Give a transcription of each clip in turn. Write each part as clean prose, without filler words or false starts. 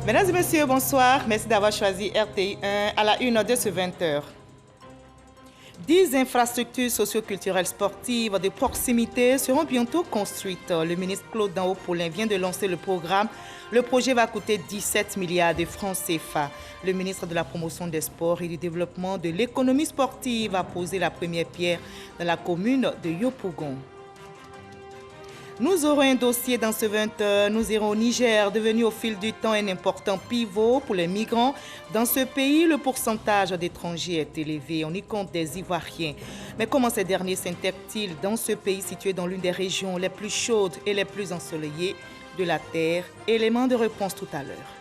Mesdames et messieurs, bonsoir. Merci d'avoir choisi RTI 1 à la une de ce 20h. 10 infrastructures socio-culturelles sportives de proximité seront bientôt construites. Le ministre Claude Daho-Paulin vient de lancer le programme. Le projet va coûter 17 milliards de francs CFA. Le ministre de la Promotion des Sports et du Développement de l'économie sportive a posé la première pierre dans la commune de Yopougon. Nous aurons un dossier dans ce 20h. Nous irons au Niger, devenu au fil du temps un important pivot pour les migrants. Dans ce pays, le pourcentage d'étrangers est élevé. On y compte des Ivoiriens. Mais comment ces derniers s'intègrent-ils dans ce pays situé dans l'une des régions les plus chaudes et les plus ensoleillées de la Terre? Élément de réponse tout à l'heure.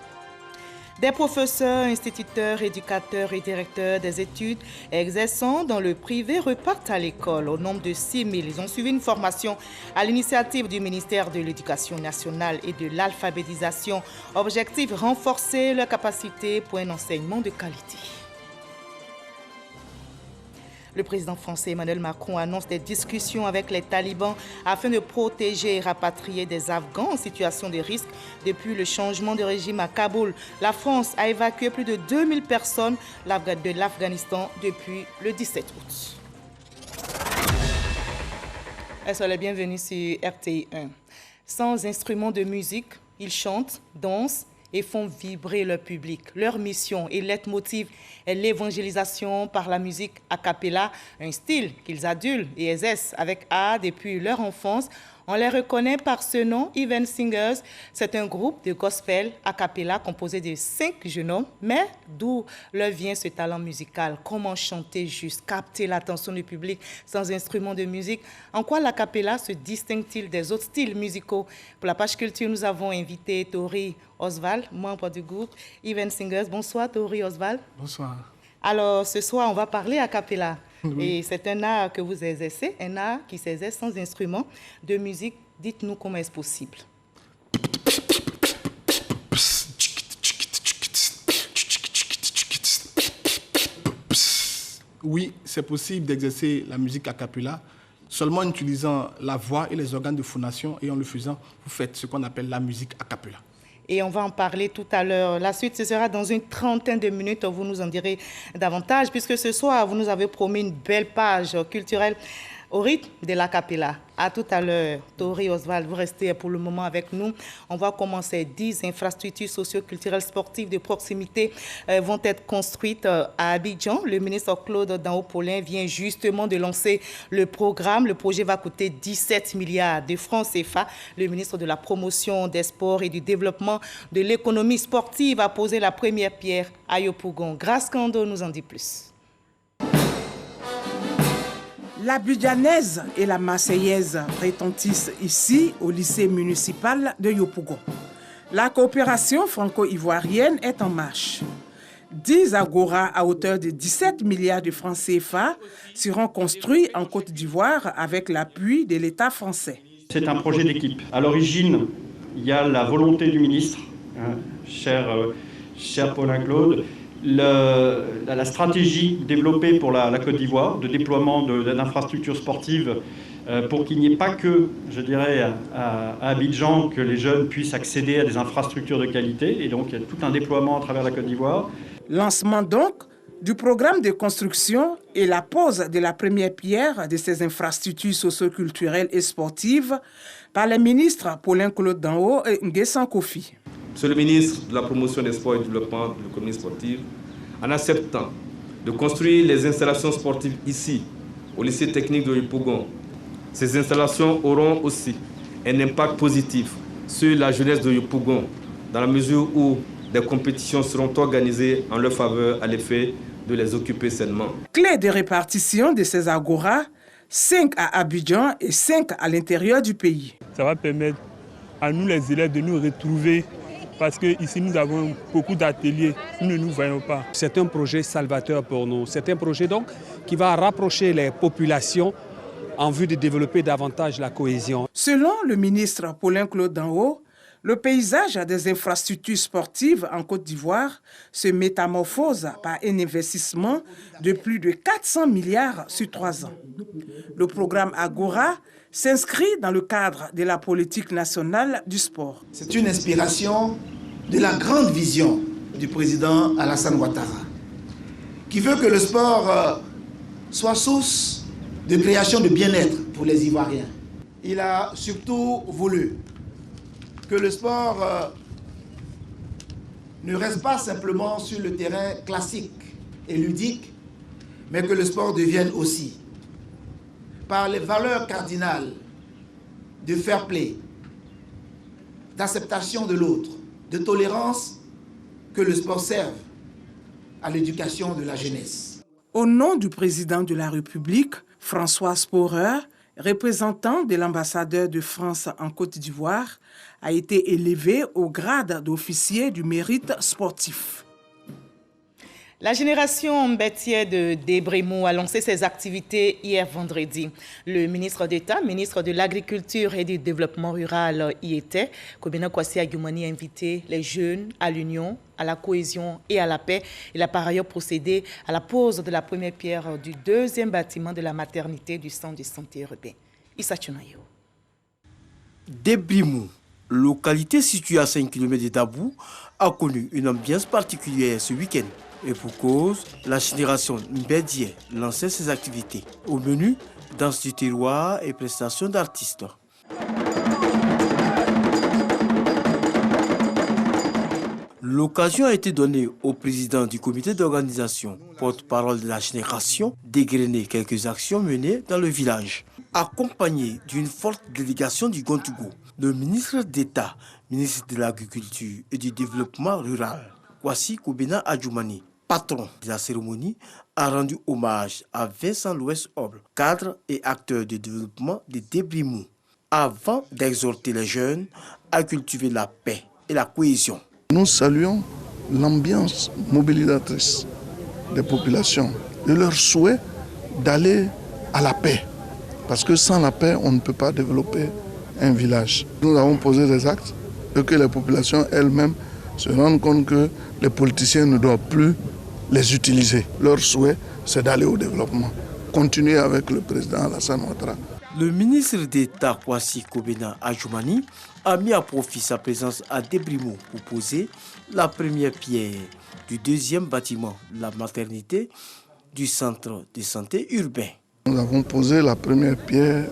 Des professeurs, instituteurs, éducateurs et directeurs des études exerçant dans le privé repartent à l'école au nombre de 6 000. Ils ont suivi une formation à l'initiative du ministère de l'Éducation nationale et de l'alphabétisation. Objectif, renforcer leur capacité pour un enseignement de qualité. Le président français Emmanuel Macron annonce des discussions avec les talibans afin de protéger et rapatrier des Afghans en situation de risque. Depuis le changement de régime à Kaboul, la France a évacué plus de 2000 personnes de l'Afghanistan depuis le 17 août. Soyez les bienvenus sur RTI 1. Sans instruments de musique, ils chantent, dansent et font vibrer leur public. Leur mission et leitmotiv est l'évangélisation par la musique a cappella, un style qu'ils adulent et exercent avec art depuis leur enfance. On les reconnaît par ce nom, Even Singers. C'est un groupe de gospel a cappella composé de 5 jeunes hommes. Mais d'où leur vient ce talent musical? Comment chanter juste, capter l'attention du public sans instrument de musique? En quoi l'a cappella se distingue-t-il des autres styles musicaux? Pour la page culture, nous avons invité Tori Oswald, membre du groupe Even Singers. Bonsoir Tori Oswald. Bonsoir. Alors ce soir, on va parler a cappella. Oui. Et c'est un art que vous exercez, un art qui s'exerce sans instrument de musique. Dites-nous comment est-ce possible. Oui, c'est possible d'exercer la musique a cappella seulement en utilisant la voix et les organes de phonation, et en le faisant, vous faites ce qu'on appelle la musique a cappella. Et on va en parler tout à l'heure. La suite, ce sera dans une trentaine de minutes. Vous nous en direz davantage, puisque ce soir, vous nous avez promis une belle page culturelle au rythme de la cappella. À tout à l'heure. Tori Oswald, vous restez pour le moment avec nous. On va commencer. 10 infrastructures socio-culturelles sportives de proximité vont être construites à Abidjan. Le ministre Claude Daho-Paulin vient justement de lancer le programme. Le projet va coûter 17 milliards de francs CFA. Le ministre de la Promotion des Sports et du Développement de l'économie sportive a posé la première pierre à Yopougon. Grace Kando nous en dit plus. La Budjanaise et la Marseillaise retentissent ici au lycée municipal de Yopougon. La coopération franco-ivoirienne est en marche. 10 agoras à hauteur de 17 milliards de francs CFA seront construits en Côte d'Ivoire avec l'appui de l'État français. C'est un projet d'équipe. À l'origine, il y a la volonté du ministre, cher Paulin Claude, la stratégie développée pour la Côte d'Ivoire de déploiement d'infrastructures sportives pour qu'il n'y ait pas que, je dirais, à Abidjan, que les jeunes puissent accéder à des infrastructures de qualité. Et donc, il y a tout un déploiement à travers la Côte d'Ivoire. Lancement donc du programme de construction et la pose de la première pierre de ces infrastructures socio-culturelles et sportives par les ministres Paulin Claude Daho et Nguessan Kofi. Monsieur le ministre de la Promotion des Sports et du Développement de l'économie sportive, en acceptant de construire les installations sportives ici, au lycée technique de Yopougon, ces installations auront aussi un impact positif sur la jeunesse de Yopougon, dans la mesure où des compétitions seront organisées en leur faveur à l'effet de les occuper sainement. Clé de répartition de ces agoras, 5 à Abidjan et 5 à l'intérieur du pays. Ça va permettre à nous les élèves de nous retrouver parce qu'ici nous avons beaucoup d'ateliers, nous ne nous voyons pas. C'est un projet salvateur pour nous. C'est un projet donc qui va rapprocher les populations en vue de développer davantage la cohésion. Selon le ministre Paulin Claude Daho, le paysage des infrastructures sportives en Côte d'Ivoire se métamorphose par un investissement de plus de 400 milliards sur 3 ans. Le programme Agora s'inscrit dans le cadre de la politique nationale du sport. C'est une inspiration de la grande vision du président Alassane Ouattara, qui veut que le sport soit source de création de bien-être pour les Ivoiriens. Il a surtout voulu que le sport ne reste pas simplement sur le terrain classique et ludique, mais que le sport devienne aussi, par les valeurs cardinales de fair play, d'acceptation de l'autre, de tolérance, que le sport serve à l'éducation de la jeunesse. Au nom du président de la République, François Sporer, représentant de l'ambassadeur de France en Côte d'Ivoire, a été élevé au grade d'officier du mérite sportif. La génération Mbétié de Débrémou a lancé ses activités hier vendredi. Le ministre d'État, ministre de l'Agriculture et du Développement rural y était. Kobena Kwasi Agumani a invité les jeunes à l'union, à la cohésion et à la paix. Il a par ailleurs procédé à la pose de la première pierre du deuxième bâtiment de la maternité du centre de santé urbain. Issa Tchounayo. Débrémou, localité située à 5 km de Dabou, a connu une ambiance particulière ce week-end. Et pour cause, la génération Mbédié lançait ses activités. Au menu, danse du terroir et prestations d'artistes. L'occasion a été donnée au président du comité d'organisation, porte-parole de la génération, d'égrener quelques actions menées dans le village. Accompagné d'une forte délégation du Gontougou, le ministre d'État, ministre de l'Agriculture et du Développement rural, Kwasi Kobena Adjoumani, patron de la cérémonie, a rendu hommage à Vincent Louès Oble, cadre et acteur de développement de Débrémou, avant d'exhorter les jeunes à cultiver la paix et la cohésion. Nous saluons l'ambiance mobilisatrice des populations et leur souhait d'aller à la paix. Parce que sans la paix, on ne peut pas développer un village. Nous avons posé des actes et que les populations elles-mêmes se rendent compte que les politiciens ne doivent plus les utiliser. Leur souhait, c'est d'aller au développement. Continuer avec le président Alassane Ouattara. Le ministre d'État Kwasi Kobena Adjoumani a mis à profit sa présence à Débrémou pour poser la première pierre du deuxième bâtiment de la maternité du centre de santé urbain. Nous avons posé la première pierre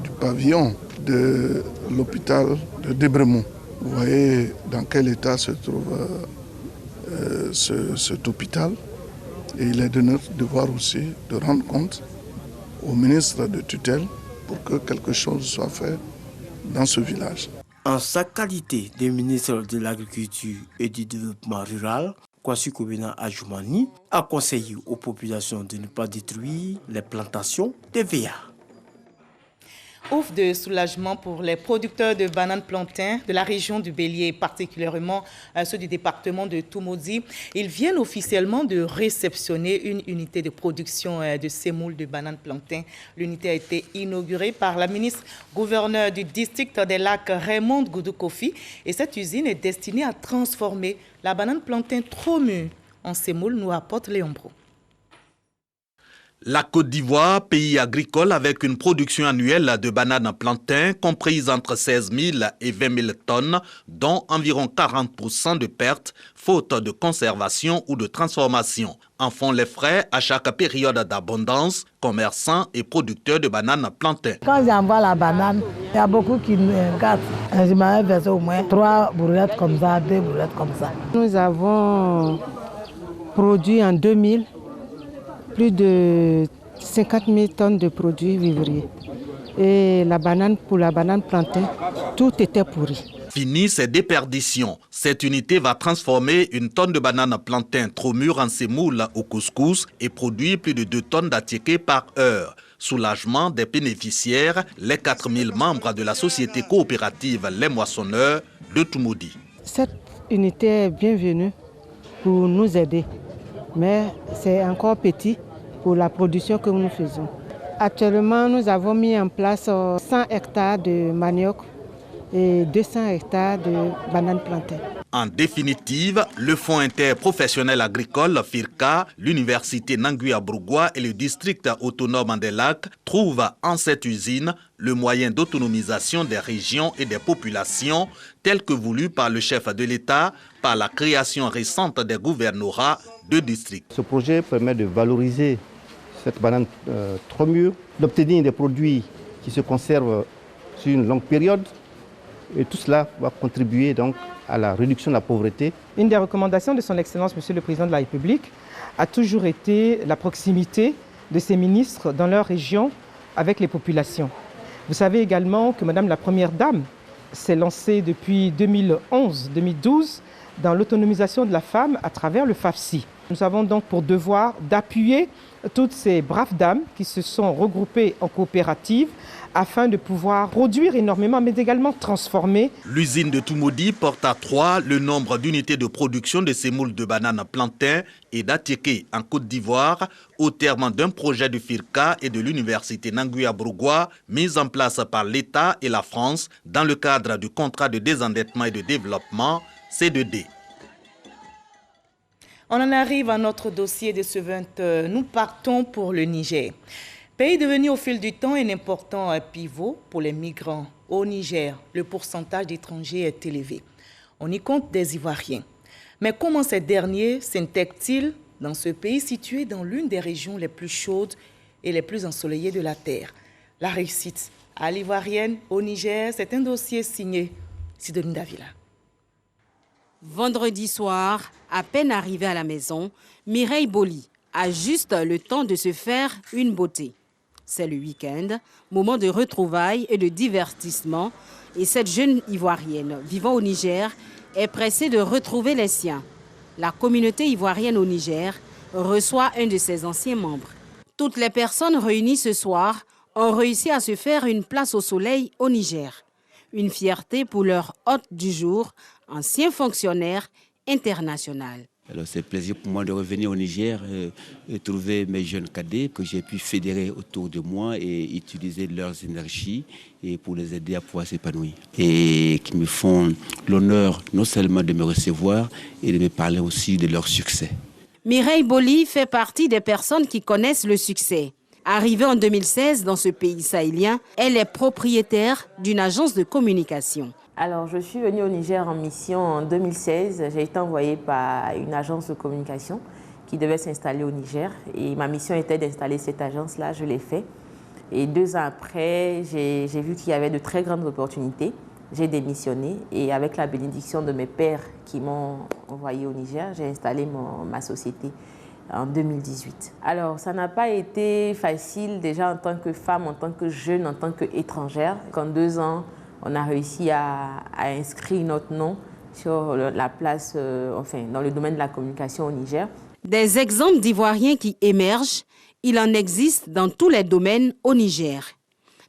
du pavillon de l'hôpital de Débrémou. Vous voyez dans quel état se trouve cet hôpital. Et il est de notre devoir aussi de rendre compte au ministre de tutelle pour que quelque chose soit fait dans ce village. En sa qualité de ministre de l'Agriculture et du Développement rural, Kwasi Kobena Adjoumani a conseillé aux populations de ne pas détruire les plantations de VA. Ouf de soulagement pour les producteurs de bananes plantains de la région du Bélier, particulièrement ceux du département de Toumoudi. Ils viennent officiellement de réceptionner une unité de production de sémoule de bananes plantains. L'unité a été inaugurée par la ministre gouverneur du district des Lacs, Raymond Goudou-Kofi. Et cette usine est destinée à transformer la banane plantain trop mûre en sémoule, nous apporte Léon Bro. La Côte d'Ivoire, pays agricole avec une production annuelle de bananes plantains comprise entre 16 000 et 20 000 tonnes, dont environ 40% de pertes, faute de conservation ou de transformation. En font les frais à chaque période d'abondance, commerçants et producteurs de bananes plantains. Quand j'envoie la banane, il y a beaucoup qui me gâtent. Je m'avais versé au moins 3 broulettes comme ça, 2 broulettes comme ça. Nous avons produit en 2000 plus de 50 000 tonnes de produits vivriers. Et pour la banane plantain, tout était pourri. Fini ces déperditions. Cette unité va transformer une tonne de bananes plantain trop mûre en sémoule au couscous et produire plus de 2 tonnes d'attiqués par heure. Soulagement des bénéficiaires, les 4 000 membres de la société coopérative Les Moissonneurs de Toumoudi. Cette unité est bienvenue pour nous aider, mais c'est encore petit pour la production que nous faisons. Actuellement, nous avons mis en place 100 hectares de manioc et 200 hectares de bananes plantains. En définitive, le Fonds interprofessionnel agricole, FIRCA, l'Université Nangui-Abrugwa et le district autonome des Lacs trouvent en cette usine le moyen d'autonomisation des régions et des populations tel que voulu par le chef de l'État par la création récente des gouvernorats de districts. Ce projet permet de valoriser cette banane trop mûre, d'obtenir des produits qui se conservent sur une longue période. Et tout cela va contribuer donc à la réduction de la pauvreté. Une des recommandations de son Excellence, Monsieur le Président de la République, a toujours été la proximité de ses ministres dans leur région avec les populations. Vous savez également que Madame la Première Dame s'est lancée depuis 2011-2012 dans l'autonomisation de la femme à travers le FAFSI. Nous avons donc pour devoir d'appuyer toutes ces braves dames qui se sont regroupées en coopérative afin de pouvoir produire énormément, mais également transformer. L'usine de Toumoudi porte à 3 le nombre d'unités de production de sémoules de bananes plantain et d'Atiéké en Côte d'Ivoire au terme d'un projet de FIRCA et de l'Université Nangui-Abrugwa mis en place par l'État et la France dans le cadre du contrat de désendettement et de développement C2D. On en arrive à notre dossier de ce 20h. Nous partons pour le Niger. Pays devenu au fil du temps un important pivot pour les migrants. Au Niger, le pourcentage d'étrangers est élevé. On y compte des Ivoiriens. Mais comment ces derniers s'intègrent-ils dans ce pays situé dans l'une des régions les plus chaudes et les plus ensoleillées de la Terre? La réussite à l'Ivoirienne au Niger, c'est un dossier signé Sidonie Davila. Vendredi soir, à peine arrivée à la maison, Mireille Boli a juste le temps de se faire une beauté. C'est le week-end, moment de retrouvailles et de divertissement, et cette jeune Ivoirienne vivant au Niger est pressée de retrouver les siens. La communauté ivoirienne au Niger reçoit un de ses anciens membres. Toutes les personnes réunies ce soir ont réussi à se faire une place au soleil au Niger. Une fierté pour leur hôte du jour, ancien fonctionnaire international. Alors c'est un plaisir pour moi de revenir au Niger et trouver mes jeunes cadets que j'ai pu fédérer autour de moi et utiliser leurs énergies et pour les aider à pouvoir s'épanouir. Et qui me font l'honneur non seulement de me recevoir et de me parler aussi de leur succès. Mireille Boli fait partie des personnes qui connaissent le succès. Arrivée en 2016 dans ce pays sahélien, elle est propriétaire d'une agence de communication. Alors, je suis venue au Niger en mission en 2016. J'ai été envoyée par une agence de communication qui devait s'installer au Niger. Et ma mission était d'installer cette agence-là, je l'ai fait. Et 2 ans après, j'ai vu qu'il y avait de très grandes opportunités. J'ai démissionné et avec la bénédiction de mes pairs qui m'ont envoyé au Niger, j'ai installé ma société en 2018. Alors, ça n'a pas été facile déjà en tant que femme, en tant que jeune, en tant qu'étrangère. En 2 ans, on a réussi à inscrire notre nom sur la place, dans le domaine de la communication au Niger. Des exemples d'Ivoiriens qui émergent, il en existe dans tous les domaines au Niger.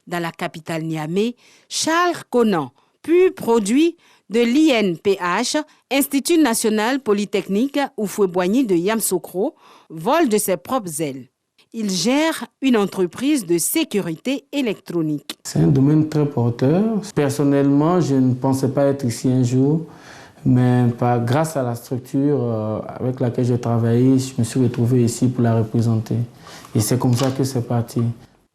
Dans la capitale Niamey, Charles Conan, pur produit de l'INPH, Institut national polytechnique Houphouët-Boigny de Yamoussoukro, vole de ses propres ailes. Il gère une entreprise de sécurité électronique. C'est un domaine très porteur. Personnellement, je ne pensais pas être ici un jour, mais grâce à la structure avec laquelle j'ai travaillé, je me suis retrouvé ici pour la représenter. Et c'est comme ça que c'est parti.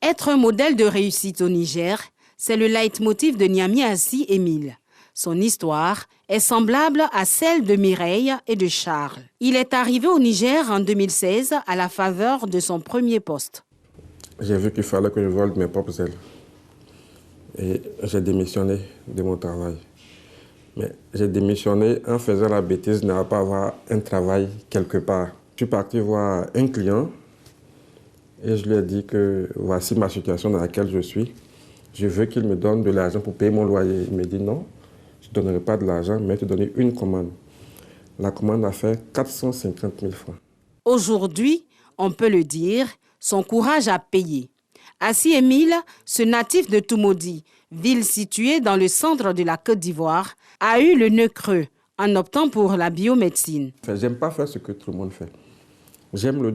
Être un modèle de réussite au Niger, c'est le leitmotiv de Niamey Assi Émile. Son histoire est semblable à celle de Mireille et de Charles. Il est arrivé au Niger en 2016 à la faveur de son premier poste. J'ai vu qu'il fallait que je vole mes propres ailes. Et j'ai démissionné de mon travail. Mais j'ai démissionné en faisant la bêtise de ne pas avoir un travail quelque part. Je suis parti voir un client et je lui ai dit que voici ma situation dans laquelle je suis. Je veux qu'il me donne de l'argent pour payer mon loyer. Il me dit non. Je ne donnerai pas de l'argent, mais te donner une commande. La commande a fait 450 000 francs. Aujourd'hui, on peut le dire, son courage a payé. Assi Émile, ce natif de Toumoudi, ville située dans le centre de la Côte d'Ivoire, a eu le nœud creux en optant pour la biomédecine. J'aime pas faire ce que tout le monde fait. J'aime les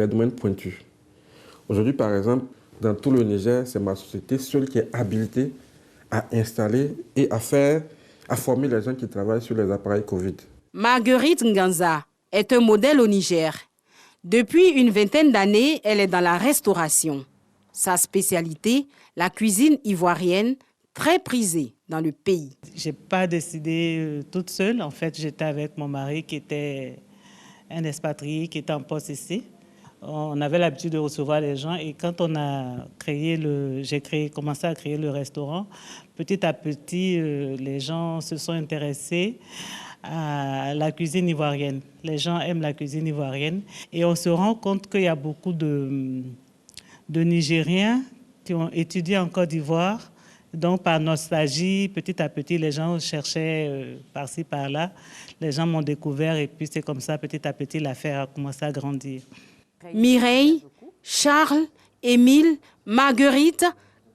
domaines pointus. Aujourd'hui, par exemple, dans tout le Niger, c'est ma société seule qui est habilitée à installer et à faire à former les gens qui travaillent sur les appareils Covid. Marguerite Nganza est un modèle au Niger. Depuis une vingtaine d'années, elle est dans la restauration. Sa spécialité, la cuisine ivoirienne, très prisée dans le pays. Je n'ai pas décidé toute seule. En fait, j'étais avec mon mari qui était un expatrié, qui était en poste ici. On avait l'habitude de recevoir les gens et quand on a commencé à créer le restaurant, petit à petit, les gens se sont intéressés à la cuisine ivoirienne. Les gens aiment la cuisine ivoirienne et on se rend compte qu'il y a beaucoup de Nigériens qui ont étudié en Côte d'Ivoire. Donc, par nostalgie, petit à petit, les gens cherchaient par-ci, par-là. Les gens m'ont découvert et puis c'est comme ça, petit à petit, l'affaire a commencé à grandir. Mireille, Charles, Émile, Marguerite,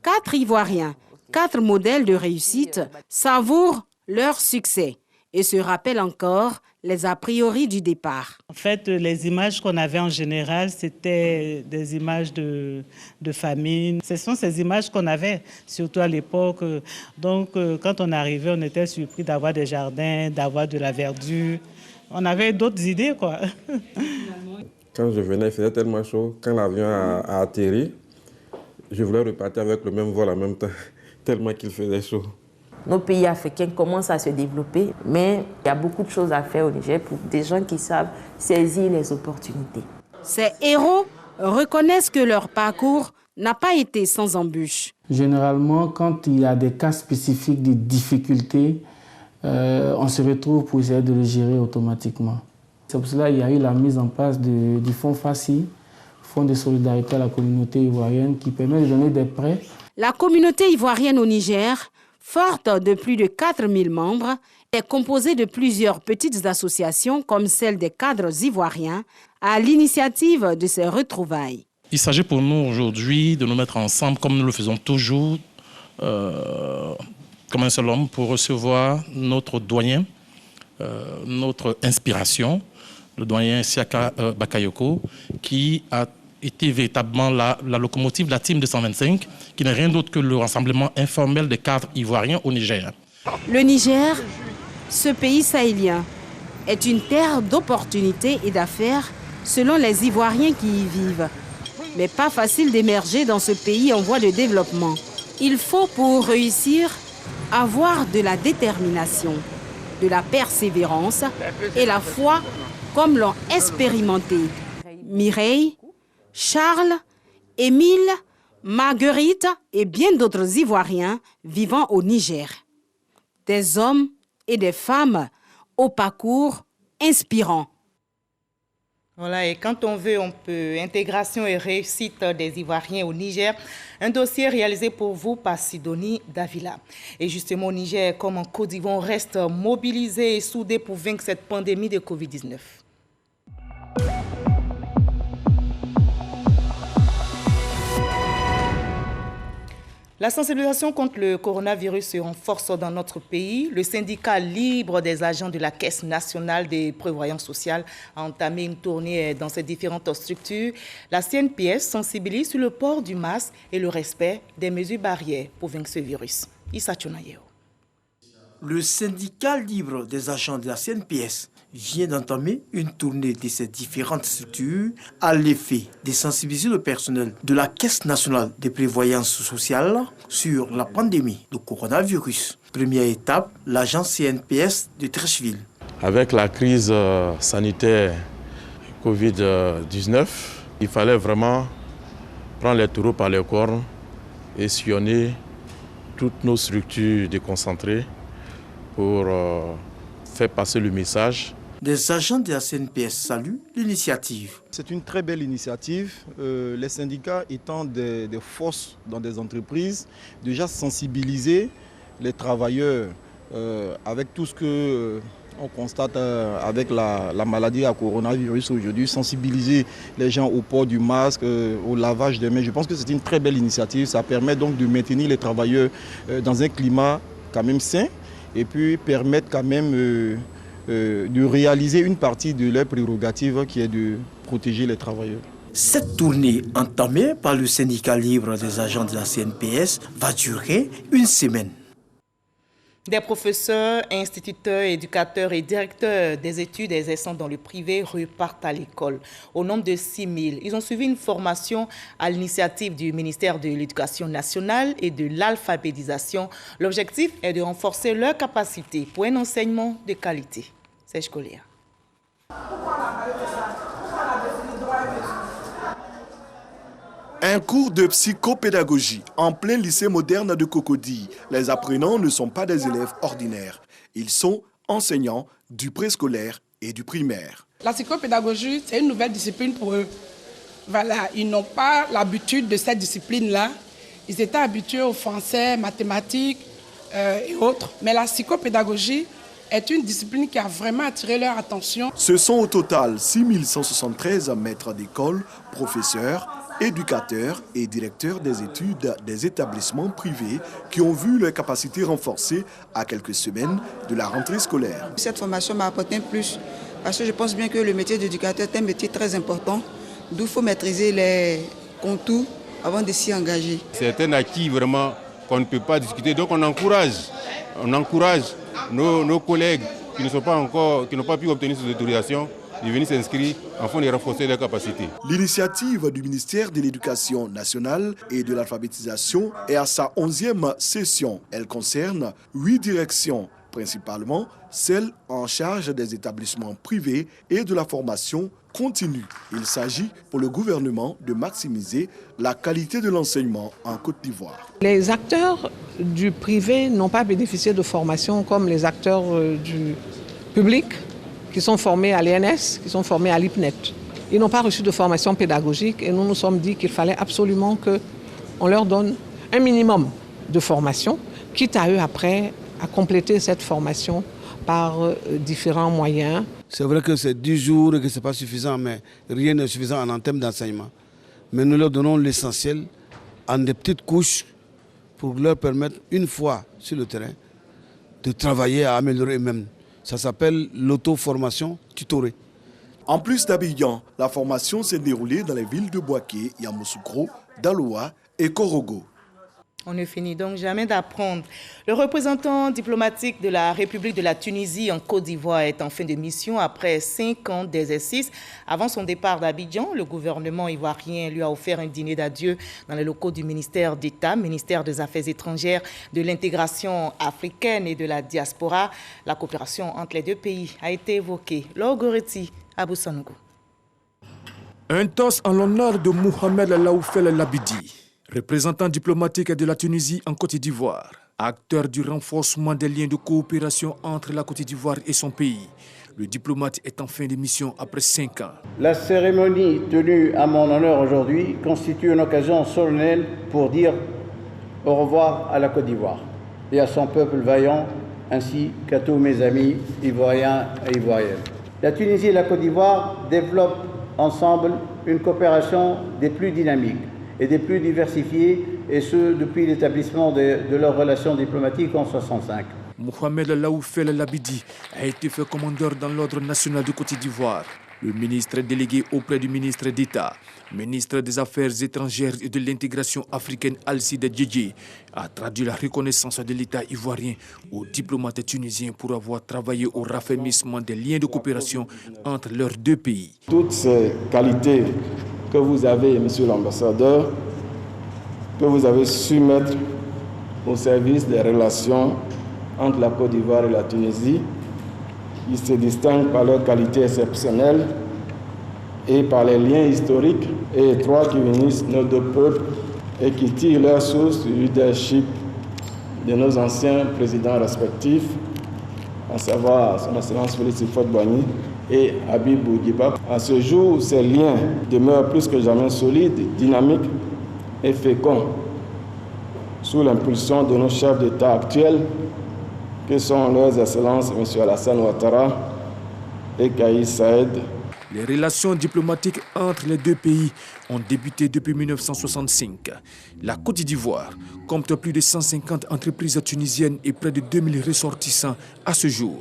4 Ivoiriens, 4 modèles de réussite, savourent leur succès et se rappellent encore les a priori du départ. En fait, les images qu'on avait en général, c'était des images de famine. Ce sont ces images qu'on avait, surtout à l'époque. Donc, quand on arrivait, on était surpris d'avoir des jardins, d'avoir de la verdure. On avait d'autres idées, quoi. Quand je venais, il faisait tellement chaud. Quand l'avion a atterri, je voulais repartir avec le même vol en même temps, tellement qu'il faisait chaud. Nos pays africains commencent à se développer, mais il y a beaucoup de choses à faire au Niger pour des gens qui savent saisir les opportunités. Ces héros reconnaissent que leur parcours n'a pas été sans embûches. Généralement, quand il y a des cas spécifiques de difficultés, on se retrouve pour essayer de le gérer automatiquement. C'est pour cela qu'il y a eu la mise en place du fonds FACI, Fonds de solidarité à la communauté ivoirienne, qui permet de donner des prêts. La communauté ivoirienne au Niger, forte de plus de 4000 membres, est composée de plusieurs petites associations comme celle des cadres ivoiriens à l'initiative de ces retrouvailles. Il s'agit pour nous aujourd'hui de nous mettre ensemble comme nous le faisons toujours, comme un seul homme, pour recevoir notre doyen, notre inspiration, le doyen Siaka Bakayoko, qui a été véritablement la locomotive de la Team 225, qui n'est rien d'autre que le rassemblement informel des cadres ivoiriens au Niger. Le Niger, ce pays sahélien, est une terre d'opportunités et d'affaires selon les Ivoiriens qui y vivent. Mais pas facile d'émerger dans ce pays en voie de développement. Il faut pour réussir avoir de la détermination, de la persévérance et la foi comme l'ont expérimenté Mireille, Charles, Émile, Marguerite et bien d'autres Ivoiriens vivant au Niger. Des hommes et des femmes au parcours inspirant. Voilà, et quand on veut, on peut. Intégration et réussite des Ivoiriens au Niger. Un dossier réalisé pour vous par Sidonie Davila. Et justement, au Niger, comme en Côte d'Ivoire, on reste mobilisé et soudé pour vaincre cette pandémie de Covid-19. La sensibilisation contre le coronavirus se renforce dans notre pays. Le syndicat libre des agents de la Caisse nationale des prévoyances sociales a entamé une tournée dans ces différentes structures. La CNPS sensibilise sur le port du masque et le respect des mesures barrières pour vaincre ce virus. Issa Tchonayeo. Le syndicat libre des agents de la CNPS vient d'entamer une tournée de ces différentes structures à l'effet de sensibiliser le personnel de la Caisse nationale des prévoyances sociales sur la pandémie de coronavirus. Première étape, l'agence CNPS de Treichville. Avec la crise sanitaire Covid-19, il fallait vraiment prendre les taureaux par les cornes et sillonner toutes nos structures déconcentrées pour faire passer le message. Des agents de la CNPS saluent l'initiative. C'est une très belle initiative. Les syndicats étant des forces dans des entreprises, déjà sensibiliser les travailleurs avec tout ce qu'on constate avec la maladie à coronavirus aujourd'hui, sensibiliser les gens au port du masque, au lavage des mains. Je pense que c'est une très belle initiative. Ça permet donc de maintenir les travailleurs dans un climat quand même sain et puis permettre quand même de réaliser une partie de leur prérogative qui est de protéger les travailleurs. Cette tournée entamée par le syndicat libre des agents de la CNPS va durer une semaine. Des professeurs, instituteurs, éducateurs et directeurs des études exerçant dans le privé repartent à l'école. Au nombre de 6 000, ils ont suivi une formation à l'initiative du ministère de l'Éducation nationale et de l'alphabétisation. L'objectif est de renforcer leurs capacités pour un enseignement de qualité. Serge Collier. Un cours de psychopédagogie en plein lycée moderne de Cocody. Les apprenants ne sont pas des élèves ordinaires. Ils sont enseignants du préscolaire et du primaire. La psychopédagogie, c'est une nouvelle discipline pour eux. Voilà, ils n'ont pas l'habitude de cette discipline-là. Ils étaient habitués au français, mathématiques et autres. Mais la psychopédagogie est une discipline qui a vraiment attiré leur attention. Ce sont au total 6 173 maîtres d'école, professeurs, éducateurs et directeurs des études des établissements privés qui ont vu leurs capacités renforcées à quelques semaines de la rentrée scolaire. Cette formation m'a apporté un plus parce que je pense bien que le métier d'éducateur est un métier très important, d'où il faut maîtriser les contours avant de s'y engager. C'est un acquis vraiment qu'on ne peut pas discuter, donc on encourage nos collègues qui n'ont pas pu obtenir ces autorisations de venir s'inscrire afin de renforcer leurs capacités. L'initiative du ministère de l'Éducation nationale et de l'alphabétisation est à sa 11e session. Elle concerne 8 directions, principalement celles en charge des établissements privés et de la formation continue. Il s'agit pour le gouvernement de maximiser la qualité de l'enseignement en Côte d'Ivoire. Les acteurs du privé n'ont pas bénéficié de formation comme les acteurs du public, qui sont formés à l'ENS, qui sont formés à l'IPNET. Ils n'ont pas reçu de formation pédagogique et nous nous sommes dit qu'il fallait absolument qu'on leur donne un minimum de formation, quitte à eux après à compléter cette formation par différents moyens. C'est vrai que c'est 10 jours et que ce n'est pas suffisant, mais rien n'est suffisant en termes d'enseignement. Mais nous leur donnons l'essentiel en des petites couches pour leur permettre, une fois sur le terrain, de travailler à améliorer eux-mêmes. Ça s'appelle l'auto-formation tutorée. En plus d'Abidjan, la formation s'est déroulée dans les villes de Bouaké, Yamoussoukro, Daloa et Korogo. On ne finit donc jamais d'apprendre. Le représentant diplomatique de la République de la Tunisie en Côte d'Ivoire est en fin de mission après 5 ans d'exercice. Avant son départ d'Abidjan, le gouvernement ivoirien lui a offert un dîner d'adieu dans les locaux du ministère d'État, ministère des Affaires étrangères, de l'intégration africaine et de la diaspora. La coopération entre les deux pays a été évoquée. Laure Goretti, Abou Sanogo. Un toast en l'honneur de Mohamed Laoufel Labidi, représentant diplomatique de la Tunisie en Côte d'Ivoire, acteur du renforcement des liens de coopération entre la Côte d'Ivoire et son pays. Le diplomate est en fin de mission après 5 ans. La cérémonie tenue à mon honneur aujourd'hui constitue une occasion solennelle pour dire au revoir à la Côte d'Ivoire et à son peuple vaillant, ainsi qu'à tous mes amis ivoiriens et ivoiriennes. La Tunisie et la Côte d'Ivoire développent ensemble une coopération des plus dynamiques et des plus diversifiés, et ce depuis l'établissement de leurs relations diplomatiques en 1965. Mohamed Laoufel Labidi a été fait commandeur dans l'ordre national de Côte d'Ivoire. Le ministre délégué auprès du ministre d'État, ministre des Affaires étrangères et de l'intégration africaine Alcide Djedje, a traduit la reconnaissance de l'État ivoirien aux diplomates tunisiens pour avoir travaillé au raffermissement des liens de coopération entre leurs deux pays. Toutes ces qualités que vous avez, monsieur l'ambassadeur, que vous avez su mettre au service des relations entre la Côte d'Ivoire et la Tunisie, ils se distinguent par leur qualité exceptionnelle et par les liens historiques et étroits qui unissent nos deux peuples et qui tirent leur source du leadership de nos anciens présidents respectifs, à savoir son Excellence Félix Houphouët-Boigny et Habib Bourguiba. À ce jour, ces liens demeurent plus que jamais solides, dynamiques et féconds, sous l'impulsion de nos chefs d'État actuels, que sont leurs excellences M. Alassane Ouattara et Kais Saïed. Les relations diplomatiques entre les deux pays ont débuté depuis 1965. La Côte d'Ivoire compte plus de 150 entreprises tunisiennes et près de 2000 ressortissants à ce jour.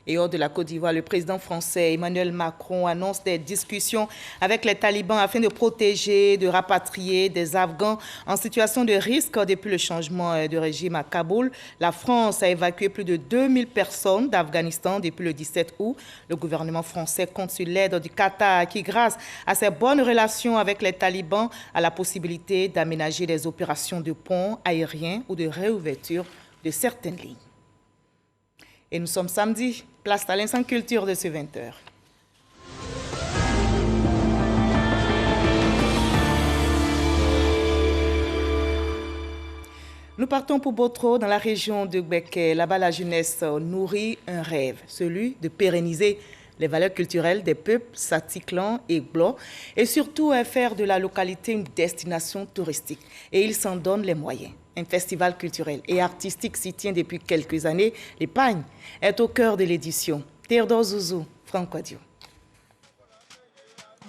Et hors de la Côte d'Ivoire, le président français Emmanuel Macron annonce des discussions avec les talibans afin de protéger, de rapatrier des Afghans en situation de risque depuis le changement de régime à Kaboul. La France a évacué plus de 2000 personnes d'Afghanistan depuis le 17 août. Le gouvernement français compte sur l'aide du Qatar qui, grâce à ses bonnes relations avec les talibans, a la possibilité d'aménager des opérations de ponts aériens ou de réouverture de certaines lignes. Et nous sommes samedi, place à l'instant culture de ce 20h. Nous partons pour Botro, dans la région de Gbeke. Là-bas, la jeunesse nourrit un rêve, celui de pérenniser les valeurs culturelles des peuples Satiklan et Glo, et surtout faire de la localité une destination touristique. Et ils s'en donnent les moyens. Un festival culturel et artistique s'y tient depuis quelques années. L'Épagne est au cœur de l'édition. Théodore Zouzou, Franck Adio.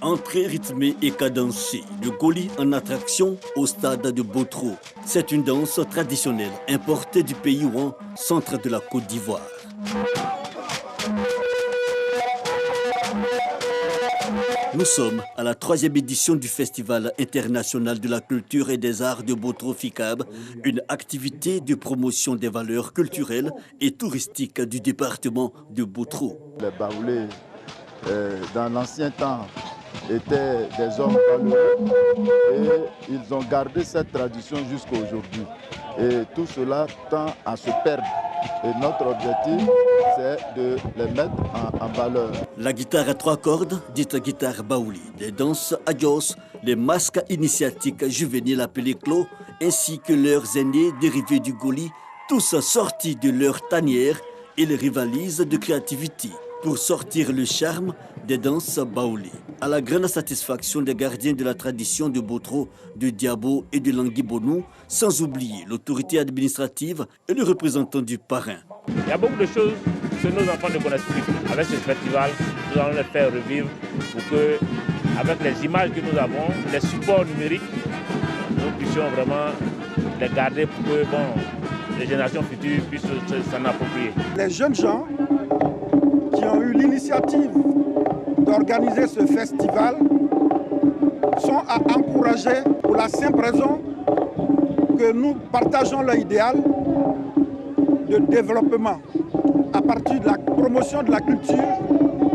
Entrée rythmée et cadencée, le Goli en attraction au stade de Botro. C'est une danse traditionnelle importée du pays Ouan, centre de la Côte d'Ivoire. Nous sommes à la 3e édition du Festival international de la culture et des arts de Botro FICAB, une activité de promotion des valeurs culturelles et touristiques du département de Botro. Les Baoulés, dans l'ancien temps, étaient des hommes valeureux et ils ont gardé cette tradition jusqu'à aujourd'hui. Et tout cela tend à se perdre. Et notre objectif, c'est de les mettre en valeur. La guitare à 3 cordes, dite guitare baouli, les danses adios, les masques initiatiques juvéniles appelés clos, ainsi que leurs aînés dérivés du Goli, tous sortis de leur tanière, ils rivalisent de créativité pour sortir le charme des danses baouli. À la grande satisfaction des gardiens de la tradition de Botro, de Diabo et de Languibonou, sans oublier l'autorité administrative et le représentant du parrain. Il y a beaucoup de choses que nos enfants ne connaissent plus. Avec ce festival, nous allons les faire revivre pour que, avec les images que nous avons, les supports numériques, nous puissions vraiment les garder pour que les générations futures puissent s'en approprier. Les jeunes gens qui ont eu l'initiative d'organiser ce festival sont à encourager pour la simple raison que nous partageons leur idéal de développement à partir de la promotion de la culture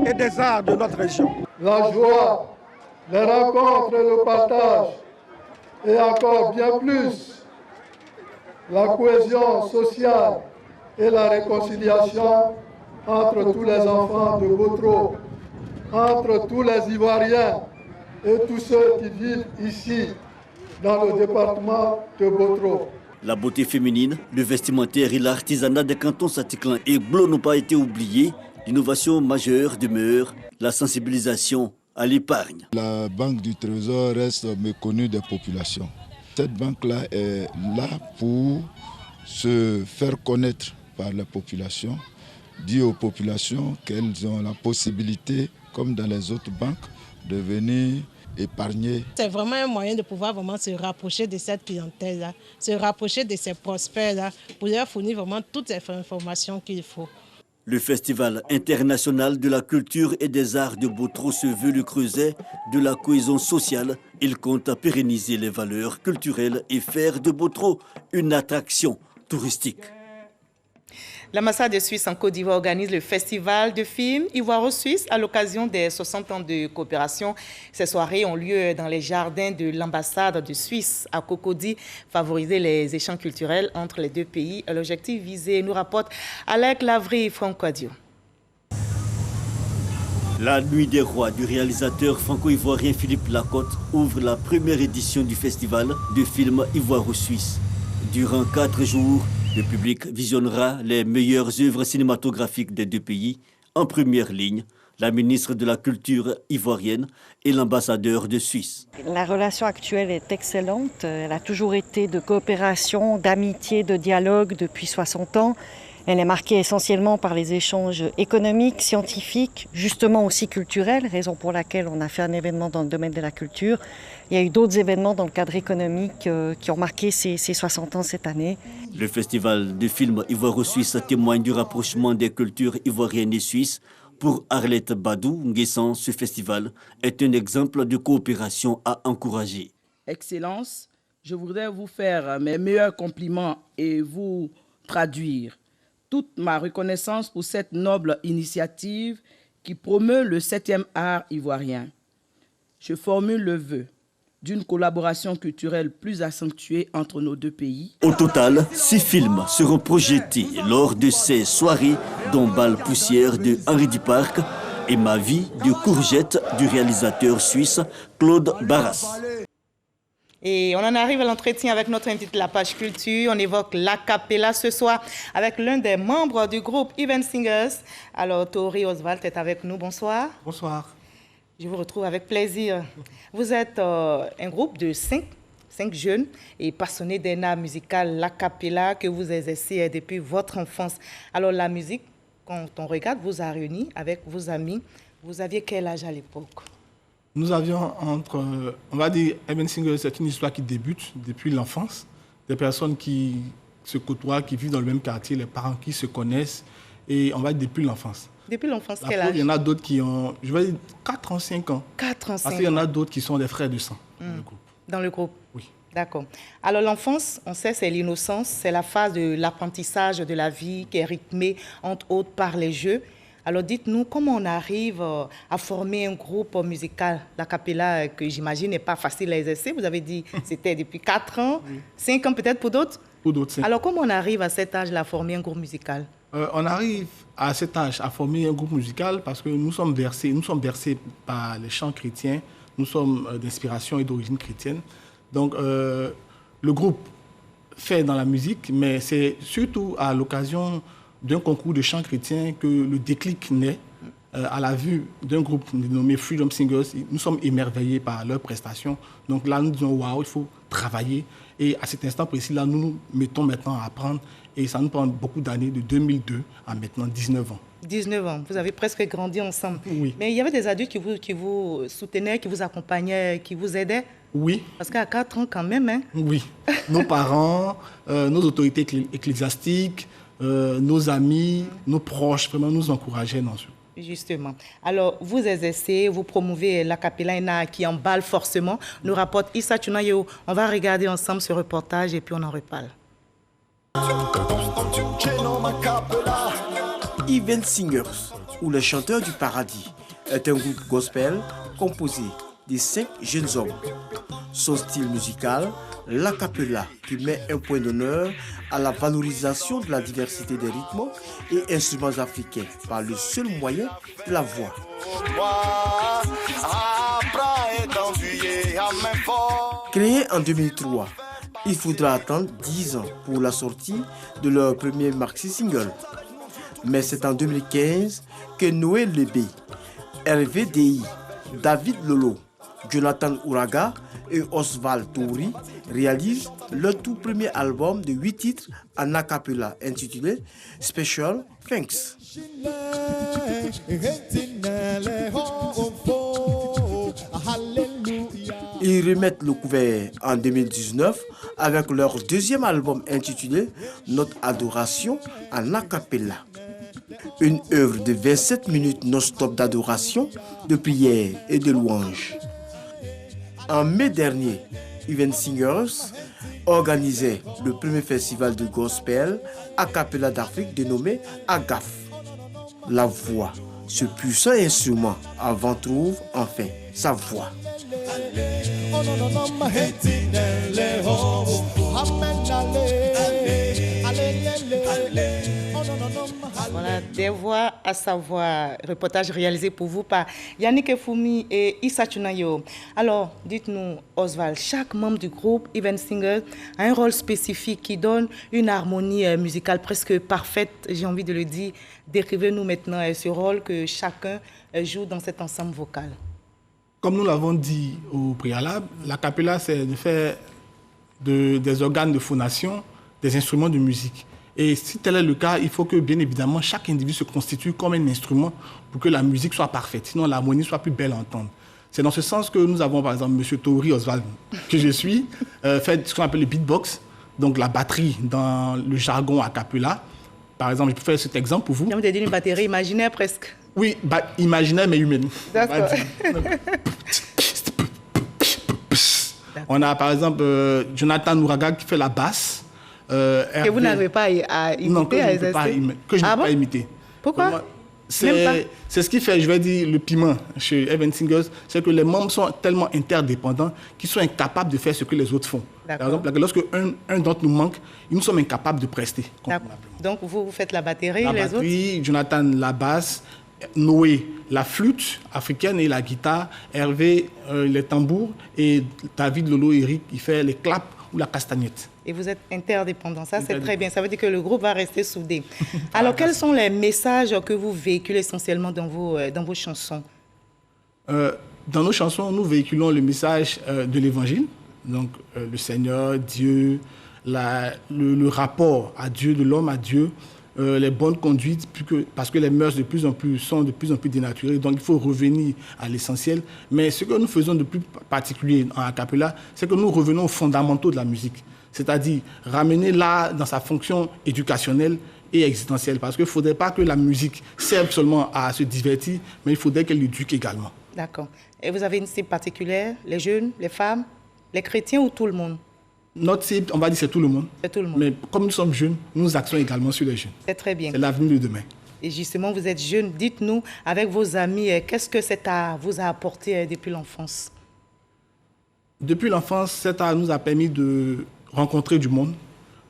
et des arts de notre région. La joie, les rencontres et le partage, et encore bien plus, la cohésion sociale et la réconciliation entre tous les enfants de Botro, entre tous les Ivoiriens et tous ceux qui vivent ici, dans le département de Botro. La beauté féminine, le vestimentaire et l'artisanat des cantons Satiklan et Glo n'ont pas été oubliés. L'innovation majeure demeure la sensibilisation à l'épargne. La Banque du Trésor reste méconnue des populations. Cette banque-là est là pour se faire connaître par la population, dire aux populations qu'elles ont la possibilité, comme dans les autres banques, de venir épargner. C'est vraiment un moyen de pouvoir vraiment se rapprocher de cette clientèle-là, se rapprocher de ces prospects-là, pour leur fournir vraiment toutes les informations qu'il faut. Le Festival international de la culture et des arts de Botro se veut le creuset de la cohésion sociale. Il compte pérenniser les valeurs culturelles et faire de Botro une attraction touristique. L'ambassade de Suisse en Côte d'Ivoire organise le festival de films Ivoiro-Suisse à l'occasion des 60 ans de coopération. Ces soirées ont lieu dans les jardins de l'ambassade de Suisse à Cocody, favoriser les échanges culturels entre les deux pays. L'objectif visé, nous rapporte Alec Lavry et Franck Adio. La Nuit des Rois du réalisateur franco-ivoirien Philippe Lacotte ouvre la première édition du festival de films Ivoiro-Suisse. Durant 4 jours, le public visionnera les meilleures œuvres cinématographiques des deux pays. En première ligne, la ministre de la Culture ivoirienne et l'ambassadeur de Suisse. La relation actuelle est excellente. Elle a toujours été de coopération, d'amitié, de dialogue depuis 60 ans. Elle est marquée essentiellement par les échanges économiques, scientifiques, justement aussi culturels, raison pour laquelle on a fait un événement dans le domaine de la culture. Il y a eu d'autres événements dans le cadre économique qui ont marqué ces 60 ans cette année. Le festival de films ivoiro-suisse témoigne du rapprochement des cultures ivoiriennes et suisses. Pour Arlette Badou Nguessan, ce festival est un exemple de coopération à encourager. Excellence, je voudrais vous faire mes meilleurs compliments et vous traduire toute ma reconnaissance pour cette noble initiative qui promeut le 7e art ivoirien. Je formule le vœu d'une collaboration culturelle plus accentuée entre nos deux pays. Au total, 6 films seront projetés lors de ces soirées, dont Bal Poussière de Henri Duparc et Ma vie de courgette du réalisateur suisse Claude Barras. Et on en arrive à l'entretien avec notre invité de la page culture. On évoque l'acapella ce soir avec l'un des membres du groupe Even Singers. Alors, Tori Oswald est avec nous. Bonsoir. Bonsoir. Je vous retrouve avec plaisir. Vous êtes un groupe de 5 jeunes et passionnés d'un art musical, l'acapella, que vous exercez depuis votre enfance. Alors, la musique, quand on regarde, vous a réunis avec vos amis. Vous aviez quel âge à l'époque? Nous avions entre, on va dire, Even Singers, c'est une histoire qui débute depuis l'enfance. Des personnes qui se côtoient, qui vivent dans le même quartier, les parents qui se connaissent, et on va dire depuis l'enfance. Depuis l'enfance, quel âge? Il y en a d'autres qui ont, je vais dire, 4 ans, 5 ans. 4 ans, 5 ans. Parce qu'il y en a d'autres qui sont des frères de sang dans le groupe. Dans le groupe? Oui. D'accord. Alors l'enfance, on sait, c'est l'innocence, c'est la phase de l'apprentissage de la vie qui est rythmée, entre autres, par les jeux. Alors dites-nous, comment on arrive à former un groupe musical, l'acapella, que j'imagine n'est pas facile à exercer. Vous avez dit que c'était depuis 4 ans, 5 ans peut-être pour d'autres? Pour d'autres, 5 ans. Alors comment on arrive à cet âge-là à former un groupe musical? On arrive à cet âge à former un groupe musical parce que nous sommes bercés par les chants chrétiens, nous sommes d'inspiration et d'origine chrétienne. Donc le groupe fait dans la musique, mais c'est surtout à l'occasion d'un concours de chant chrétien que le déclic naît. À la vue d'un groupe nommé Freedom Singers, nous sommes émerveillés par leurs prestations. Donc là, nous disons, waouh, il faut travailler. Et à cet instant précis-là, nous nous mettons maintenant à apprendre. Et ça nous prend beaucoup d'années, de 2002 à maintenant 19 ans. 19 ans, vous avez presque grandi ensemble. Oui. Mais il y avait des adultes qui vous soutenaient, qui vous accompagnaient, qui vous aidaient? Oui. Parce qu'à 4 ans quand même, hein? Oui. Nos parents, nos autorités ecclésiastiques, nos amis, nos proches, vraiment nous encourageaient dans ce. Justement. Alors, vous exercez, vous promouvez l'acapella qui emballe forcément. Nous rapporte Issa Tunayo. On va regarder ensemble ce reportage et puis on en reparle. Even Singers, ou les chanteurs du paradis, est un groupe gospel composé de 5 jeunes hommes. Son style musical, l'acapella, qui met un point d'honneur à la valorisation de la diversité des rythmes et instruments africains par le seul moyen de la voix. Créé en 2003, il faudra attendre 10 ans pour la sortie de leur premier maxi single. Mais c'est en 2015 que Noël Lebé, Hervé Dei, David Lolo, Jonathan Ouraga et Oswald Touri réalisent leur tout premier album de 8 titres en a cappella intitulé Special Thanks. Ils remettent le couvert en 2019 avec leur deuxième album intitulé Notre adoration en a cappella. Une œuvre de 27 minutes non-stop d'adoration, de prière et de louange. En mai dernier, Even Singers organisait le premier festival de gospel a cappella d'Afrique dénommé AGAF. La voix, ce puissant instrument avant trouve enfin sa voix. Voilà, des voix à savoir, reportage réalisé pour vous par Yannick Foumi et Issa Tunayo. Alors, dites-nous, Oswald, chaque membre du groupe Even Singers a un rôle spécifique qui donne une harmonie musicale presque parfaite, j'ai envie de le dire. Décrivez-nous maintenant ce rôle que chacun joue dans cet ensemble vocal. Comme nous l'avons dit au préalable, l'acapella, c'est de faire des organes de phonation, des instruments de musique. Et si tel est le cas, il faut que, bien évidemment, chaque individu se constitue comme un instrument pour que la musique soit parfaite, sinon l'harmonie soit plus belle à entendre. C'est dans ce sens que nous avons, par exemple, M. Tori Oswald, que je suis, fait ce qu'on appelle le beatbox, donc la batterie dans le jargon a cappella. Par exemple, je peux faire cet exemple pour vous. Vous avez dit une batterie imaginaire presque. Oui, imaginaire mais humaine. D'accord. On a par exemple Jonathan Nouraga qui fait la basse. Que vous n'avez pas à imiter. Non, que je ne peux pas imiter. Pourquoi? C'est ce qui fait, je vais dire, le piment chez Even Singers, c'est que les membres sont tellement interdépendants qu'ils sont incapables de faire ce que les autres font. Par exemple, lorsque un d'entre nous manque, nous sommes incapables de prester. Donc vous faites la batterie, la batterie, Jonathan la basse, Noé la flûte africaine et la guitare, Hervé les tambours et David Lolo Eric il fait les claps ou la castagnette. Et vous êtes interdépendants, ça c'est très bien, ça veut dire que le groupe va rester soudé. Alors quels sont les messages que vous véhiculez essentiellement dans vos chansons? Dans nos chansons, nous véhiculons le message de l'Évangile, donc le Seigneur, Dieu, le rapport à Dieu, de l'homme à Dieu, les bonnes conduites, parce que les mœurs sont de plus en plus dénaturées, donc il faut revenir à l'essentiel. Mais ce que nous faisons de plus particulier en a cappella, c'est que nous revenons aux fondamentaux de la musique, c'est-à-dire ramener l'art dans sa fonction éducationnelle et existentielle, parce qu'il ne faudrait pas que la musique serve seulement à se divertir, mais il faudrait qu'elle éduque également. D'accord. Et vous avez une cible particulière, les jeunes, les femmes, les chrétiens ou tout le monde? Notre cible, on va dire, c'est tout le monde. C'est tout le monde. Mais comme nous sommes jeunes, nous axons également sur les jeunes. C'est très bien. C'est l'avenir de demain. Et justement, vous êtes jeune. Dites-nous, avec vos amis, qu'est-ce que cet art vous a apporté depuis l'enfance? Depuis l'enfance, cet art nous a permis de rencontrer du monde,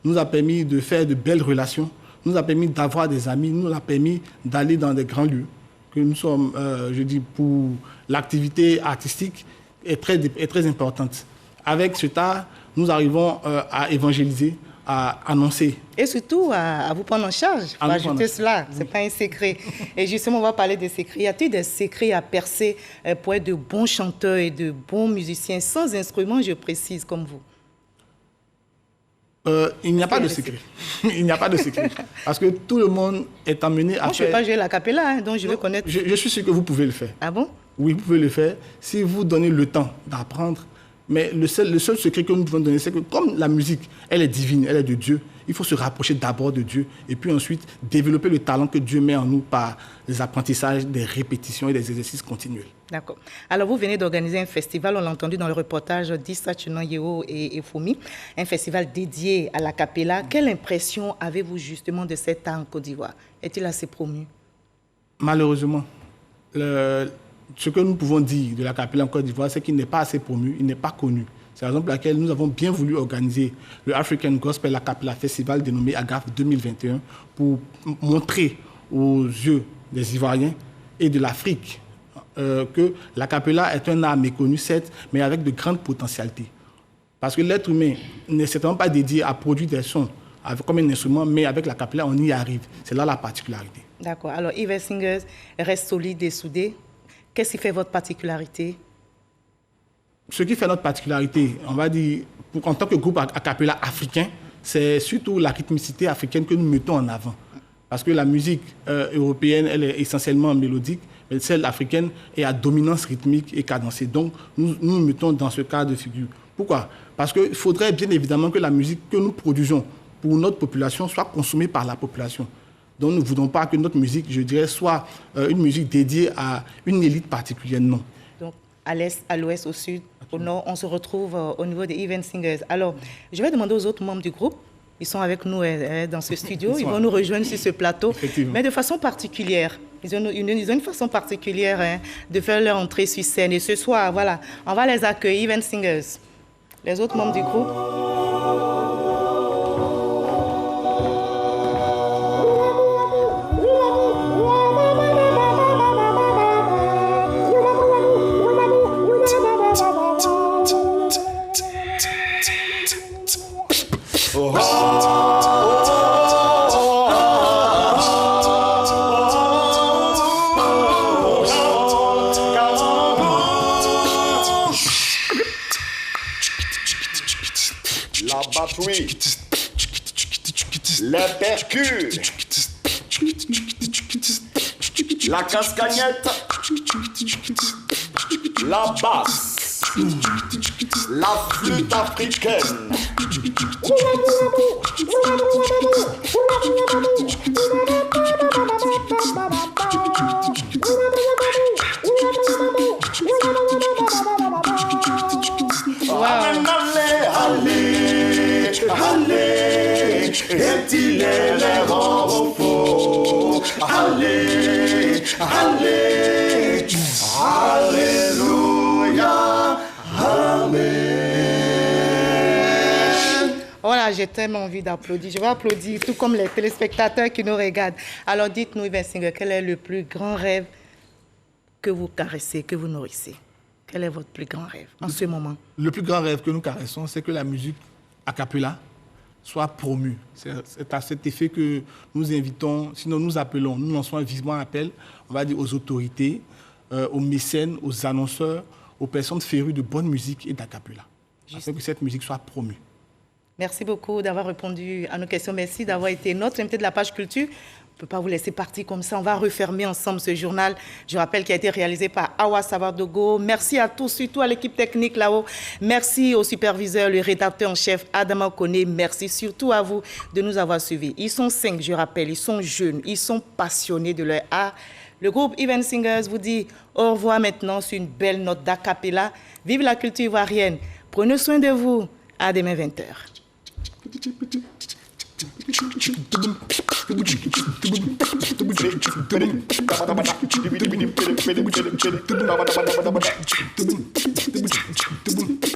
nous a permis de faire de belles relations, nous a permis d'avoir des amis, nous a permis d'aller dans des grands lieux. Que nous sommes, je dis, pour l'activité artistique est très importante. Avec cet art, nous arrivons à évangéliser, à annoncer. Et surtout à vous prendre en charge. Pour ajouter cela, ce n'est pas un secret. Et justement, on va parler des secrets. Y a-t-il des secrets à percer pour être de bons chanteurs et de bons musiciens sans instruments, je précise, comme vous? Il n'y a pas de secret. Il n'y a pas de secret. Parce que tout le monde est amené à faire... Moi, je ne vais pas jouer la cappella, donc je veux connaître... Je suis sûr que vous pouvez le faire. Ah bon? Oui, vous pouvez le faire si vous donnez le temps d'apprendre. Mais le seul secret que nous devons donner, c'est que comme la musique, elle est divine, elle est de Dieu, il faut se rapprocher d'abord de Dieu et puis ensuite développer le talent que Dieu met en nous par les apprentissages, des répétitions et des exercices continuels. D'accord. Alors, vous venez d'organiser un festival, on l'a entendu dans le reportage d'Issa Chunanyeo et Foumi, un festival dédié à la cappella. Quelle impression avez-vous justement de cet art en Côte d'Ivoire? Est-il assez promu? Malheureusement, ce que nous pouvons dire de la cappella en Côte d'Ivoire, c'est qu'il n'est pas assez promu, il n'est pas connu. C'est la raison pour laquelle nous avons bien voulu organiser le African Gospel Acapella Festival dénommé AGAF 2021 pour montrer aux yeux des Ivoiriens et de l'Afrique que l'acapella est un art méconnu, certes, mais avec de grandes potentialités. Parce que l'être humain n'est certainement pas dédié à produire des sons comme un instrument, mais avec l'acapella, on y arrive. C'est là la particularité. D'accord. Alors, Even Singers reste solide et soudé. Qu'est-ce qui fait votre particularité? Ce qui fait notre particularité, on va dire, en tant que groupe a cappella africain, c'est surtout la rythmicité africaine que nous mettons en avant. Parce que la musique européenne, elle est essentiellement mélodique, mais celle africaine est à dominance rythmique et cadencée. Donc, nous nous mettons dans ce cas de figure. Pourquoi? Parce qu'il faudrait bien évidemment que la musique que nous produisons pour notre population soit consommée par la population. Donc, nous ne voulons pas que notre musique, je dirais, soit une musique dédiée à une élite particulière, non. Donc, à l'est, à l'ouest, au sud, au nord, on se retrouve au niveau des Even Singers. Alors, je vais demander aux autres membres du groupe, ils sont avec nous dans ce studio, ils vont nous rejoindre sur ce plateau, mais de façon particulière. Ils ont une façon particulière de faire leur entrée sur scène. Et ce soir, voilà, on va les accueillir, Even Singers. Les autres membres du groupe. les percus, la cascagnette, la basse, la flûte africaine. Allez, est-il les repos? Allez, allez, alléluia, amen. Voilà, j'ai tellement envie d'applaudir. Je vais applaudir, tout comme les téléspectateurs qui nous regardent. Alors dites-nous, Yvan Singer, quel est le plus grand rêve que vous caressez, que vous nourrissez? Quel est votre plus grand rêve en ce moment? Le plus grand rêve que nous caressons, c'est que la musique a cappella soit promue. C'est à cet effet que nous invitons, sinon nous appelons, nous lançons un vivement appel, on va dire aux autorités, aux mécènes, aux annonceurs, aux personnes férues de bonne musique et d'acapella, afin que cette musique soit promue. Merci beaucoup d'avoir répondu à nos questions. Merci d'avoir été notre invité de la page culture. On ne peut pas vous laisser partir comme ça. On va refermer ensemble ce journal. Je rappelle qu'il a été réalisé par Awa Savardogo. Merci à tous, surtout à l'équipe technique là-haut. Merci au superviseur, le rédacteur en chef Adama Kone. Merci surtout à vous de nous avoir suivis. Ils sont 5, je rappelle. Ils sont jeunes. Ils sont passionnés de leur art. Le groupe Yvan Singers vous dit au revoir maintenant sur une belle note d'acapella. Vive la culture ivoirienne. Prenez soin de vous. À demain 20h.